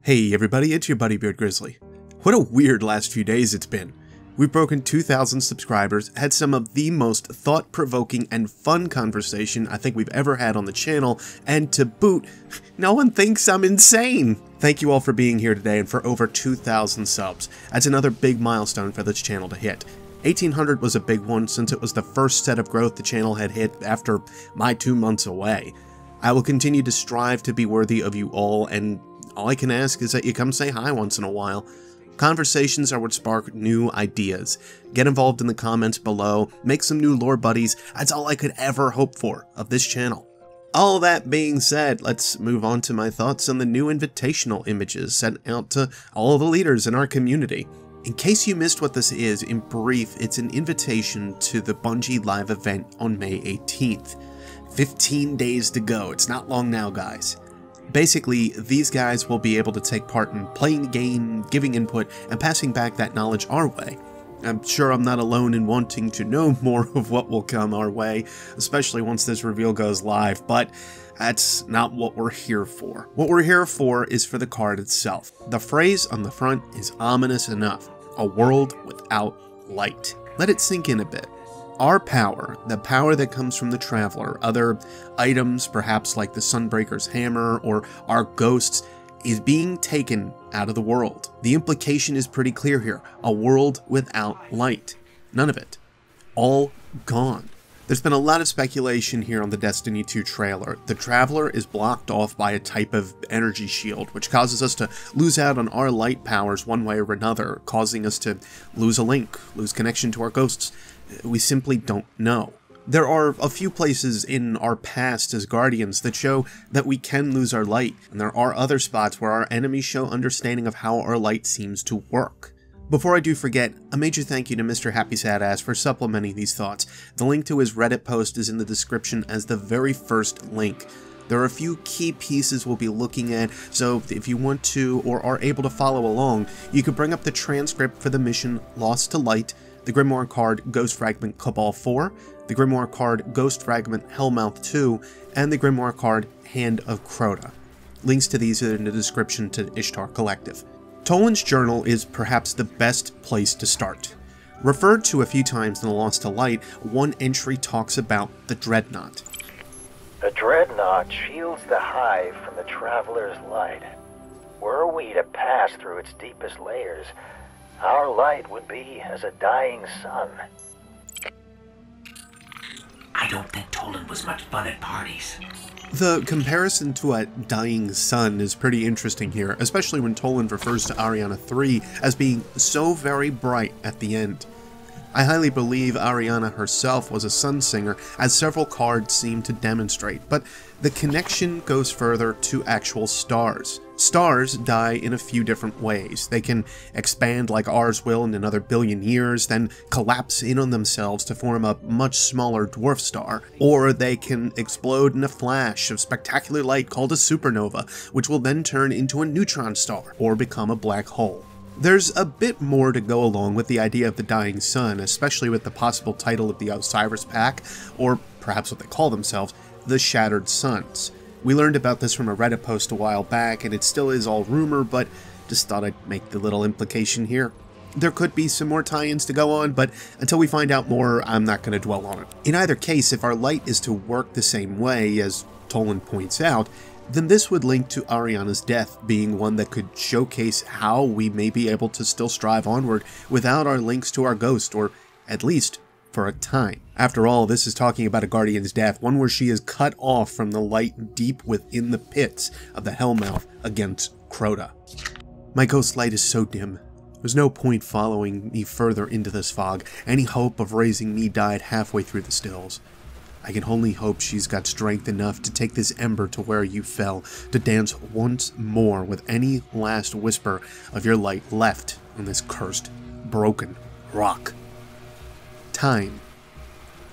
Hey everybody, it's your buddy Beard Grizzly. What a weird last few days it's been. We've broken 2,000 subscribers, had some of the most thought-provoking and fun conversation I think we've ever had on the channel, and to boot, no one thinks I'm insane! Thank you all for being here today and for over 2,000 subs. That's another big milestone for this channel to hit. 1,800 was a big one since it was the first set of growth the channel had hit after my 2 months away. I will continue to strive to be worthy of you all, and all I can ask is that you come say hi once in a while. Conversations are what spark new ideas. Get involved in the comments below, make some new lore buddies. That's all I could ever hope for of this channel. All that being said, let's move on to my thoughts on the new invitational images sent out to all the leaders in our community. In case you missed what this is, in brief, it's an invitation to the Bungie live event on May 18th. 15 days to go. It's not long now, guys. Basically, these guys will be able to take part in playing the game, giving input, and passing back that knowledge our way. I'm sure I'm not alone in wanting to know more of what will come our way, especially once this reveal goes live, but that's not what we're here for. What we're here for is for the card itself. The phrase on the front is ominous enough: a world without light. Let it sink in a bit. Our power, the power that comes from the Traveler, other items perhaps like the Sunbreaker's hammer or our ghosts, is being taken out of the world. The implication is pretty clear here: a world without light. None of it. All gone. There's been a lot of speculation here on the Destiny 2 trailer. The Traveler is blocked off by a type of energy shield, which causes us to lose out on our light powers one way or another, causing us to lose a link, lose connection to our ghosts. We simply don't know. There are a few places in our past as Guardians that show that we can lose our light, and there are other spots where our enemies show understanding of how our light seems to work. Before I do forget, a major thank you to Mr. Happy Sad Ass for supplementing these thoughts. The link to his Reddit post is in the description as the very first link. There are a few key pieces we'll be looking at, so if you want to or are able to follow along, you could bring up the transcript for the mission Lost to Light, the Grimoire card Ghost Fragment Cabal 4, the Grimoire card Ghost Fragment Hellmouth 2, and the Grimoire card Hand of Crota. Links to these are in the description to Ishtar Collective. Toland's journal is perhaps the best place to start. Referred to a few times in the Lost to Light, one entry talks about the Dreadnought. The Dreadnought shields the hive from the Traveler's light. Were we to pass through its deepest layers, our light would be as a dying sun. I don't think Toland was much fun at parties. The comparison to a dying sun is pretty interesting here, especially when Toland refers to Ariana 3 as being so very bright at the end. I highly believe Ariana herself was a sun singer, as several cards seem to demonstrate, but the connection goes further to actual stars. Stars die in a few different ways. They can expand like ours will in another billion years, then collapse in on themselves to form a much smaller dwarf star, or they can explode in a flash of spectacular light called a supernova, which will then turn into a neutron star, or become a black hole. There's a bit more to go along with the idea of the dying sun, especially with the possible title of the Osiris Pack, or perhaps what they call themselves, the Shattered Suns. We learned about this from a Reddit post a while back, and it still is all rumor, but just thought I'd make the little implication here. There could be some more tie-ins to go on, but until we find out more, I'm not going to dwell on it. In either case, if our light is to work the same way, as Toland points out, then this would link to Ariana's death being one that could showcase how we may be able to still strive onward without our links to our ghost, or at least for a time. After all, this is talking about a Guardian's death, one where she is cut off from the light deep within the pits of the Hellmouth against Crota. My ghost light is so dim. There's no point following me further into this fog. Any hope of raising me died halfway through the stills. I can only hope she's got strength enough to take this ember to where you fell, to dance once more with any last whisper of your light left on this cursed, broken rock. Time.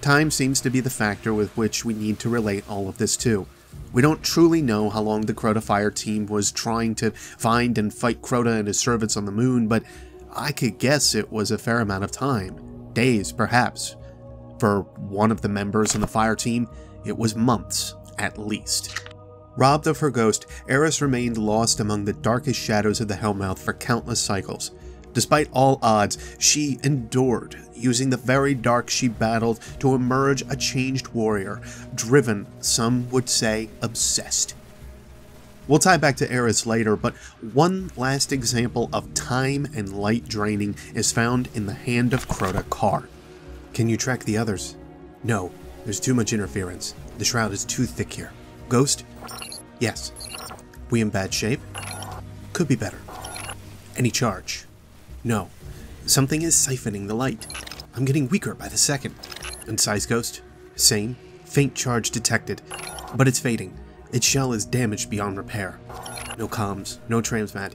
Time seems to be the factor with which we need to relate all of this to. We don't truly know how long the Crota Fire team was trying to find and fight Crota and his servants on the moon, but I could guess it was a fair amount of time. Days, perhaps. For one of the members on the fire team, it was months, at least. Robbed of her ghost, Eris remained lost among the darkest shadows of the Hellmouth for countless cycles. Despite all odds, she endured, using the very dark she battled to emerge a changed warrior, driven, some would say, obsessed. We'll tie back to Eris later, but one last example of time and light draining is found in the hand of Crota Carr. Can you track the others? No, there's too much interference. The shroud is too thick here. Ghost? Yes. We in bad shape? Could be better. Any charge? No. Something is siphoning the light. I'm getting weaker by the second. And size Ghost? Same. Faint charge detected. But it's fading. Its shell is damaged beyond repair. No comms, no transmat.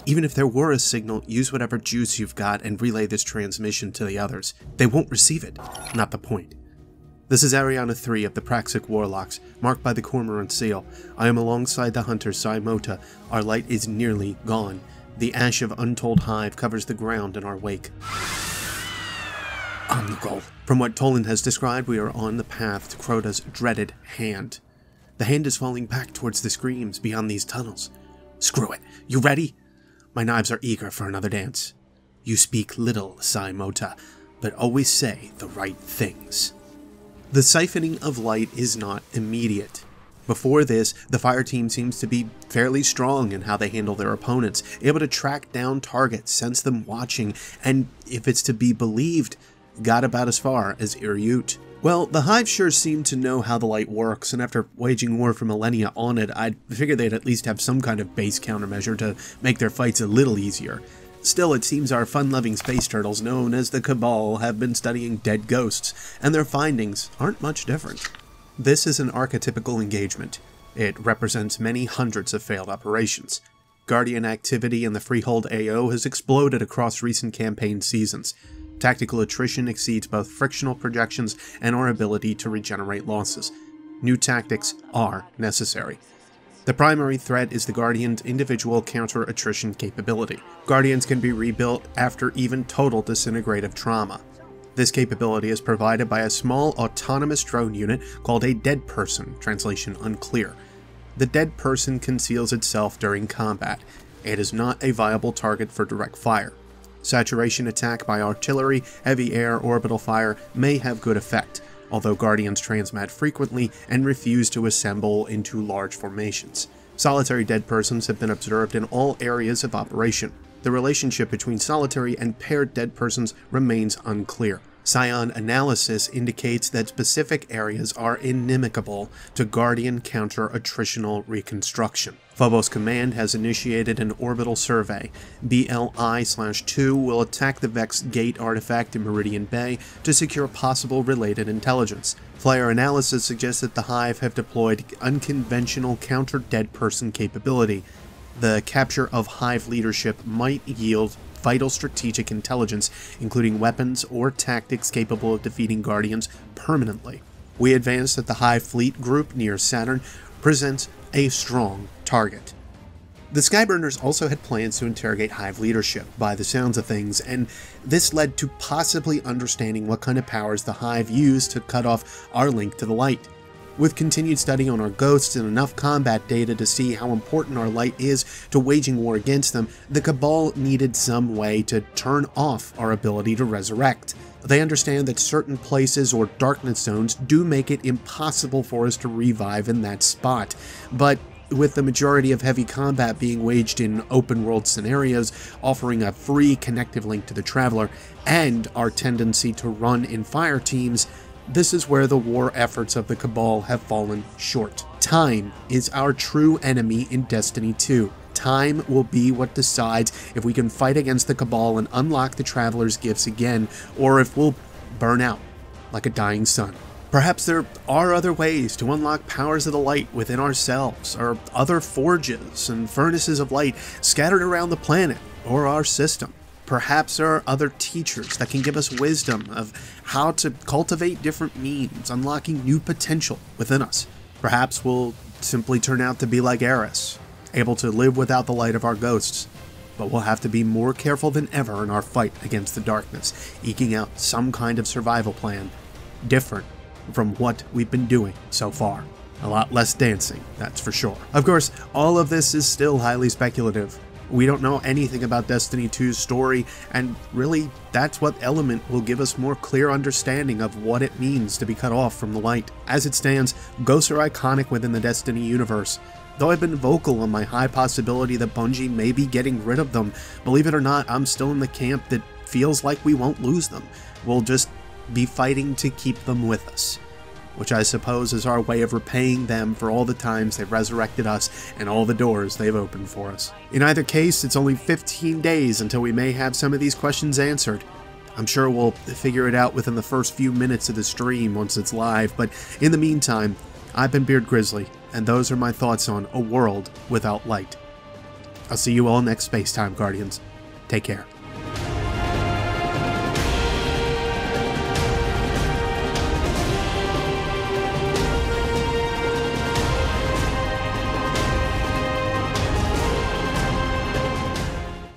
Even if there were a signal, use whatever juice you've got and relay this transmission to the others. They won't receive it. Not the point. This is Ariana 3 of the Praxic Warlocks, marked by the Cormorant Seal. I am alongside the hunter Saimota. Our light is nearly gone. The ash of Untold Hive covers the ground in our wake. On the goal. From what Tolan has described, we are on the path to Crota's dreaded hand. The hand is falling back towards the screams beyond these tunnels. Screw it. You ready? My knives are eager for another dance. You speak little, Saimota, but always say the right things. The siphoning of light is not immediate. Before this, the fire team seems to be fairly strong in how they handle their opponents, able to track down targets, sense them watching, and, if it's to be believed, got about as far as Iriut. Well, the Hive sure seem to know how the light works, and after waging war for millennia on it, I'd figure they'd at least have some kind of base countermeasure to make their fights a little easier. Still, it seems our fun-loving space turtles known as the Cabal have been studying dead ghosts, and their findings aren't much different. This is an archetypical engagement. It represents many hundreds of failed operations. Guardian activity in the Freehold AO has exploded across recent campaign seasons. Tactical attrition exceeds both frictional projections and our ability to regenerate losses. New tactics are necessary. The primary threat is the Guardian's individual counter-attrition capability. Guardians can be rebuilt after even total disintegrative trauma. This capability is provided by a small autonomous drone unit called a dead person, translation unclear. The dead person conceals itself during combat. It is not a viable target for direct fire. Saturation attack by artillery, heavy air, orbital fire may have good effect, although Guardians transmat frequently and refuse to assemble into large formations. Solitary dead persons have been observed in all areas of operation. The relationship between solitary and paired dead persons remains unclear. Scion analysis indicates that specific areas are inimical to Guardian counter-attritional reconstruction. Phobos Command has initiated an orbital survey. BLI-2 will attack the Vex Gate artifact in Meridian Bay to secure possible related intelligence. Flare analysis suggests that the Hive have deployed unconventional counter-dead person capability. The capture of Hive leadership might yield vital strategic intelligence, including weapons or tactics capable of defeating Guardians permanently. We advance that the Hive fleet group near Saturn presents a strong target. The Skyburners also had plans to interrogate Hive leadership, by the sounds of things, and this led to possibly understanding what kind of powers the Hive used to cut off our link to the light. With continued study on our ghosts and enough combat data to see how important our light is to waging war against them, the Cabal needed some way to turn off our ability to resurrect. They understand that certain places or darkness zones do make it impossible for us to revive in that spot, but with the majority of heavy combat being waged in open-world scenarios, offering a free connective link to the Traveler, and our tendency to run in fire teams, this is where the war efforts of the Cabal have fallen short. Time is our true enemy in Destiny 2. Time will be what decides if we can fight against the Cabal and unlock the Traveler's gifts again, or if we'll burn out like a dying sun. Perhaps there are other ways to unlock powers of the light within ourselves, or other forges and furnaces of light scattered around the planet or our system. Perhaps there are other teachers that can give us wisdom of how to cultivate different means, unlocking new potential within us. Perhaps we'll simply turn out to be like Eris, able to live without the light of our ghosts. But we'll have to be more careful than ever in our fight against the darkness, eking out some kind of survival plan, different from what we've been doing so far. A lot less dancing, that's for sure. Of course, all of this is still highly speculative. We don't know anything about Destiny 2's story, and really, that's what element will give us more clear understanding of what it means to be cut off from the light. As it stands, ghosts are iconic within the Destiny universe. Though I've been vocal on my high possibility that Bungie may be getting rid of them, believe it or not, I'm still in the camp that feels like we won't lose them. We'll just be fighting to keep them with us, which I suppose is our way of repaying them for all the times they've resurrected us and all the doors they've opened for us. In either case, it's only 15 days until we may have some of these questions answered. I'm sure we'll figure it out within the first few minutes of the stream once it's live, but in the meantime, I've been Beard Grizzly, and those are my thoughts on a world without light. I'll see you all next Spacetime Guardians. Take care.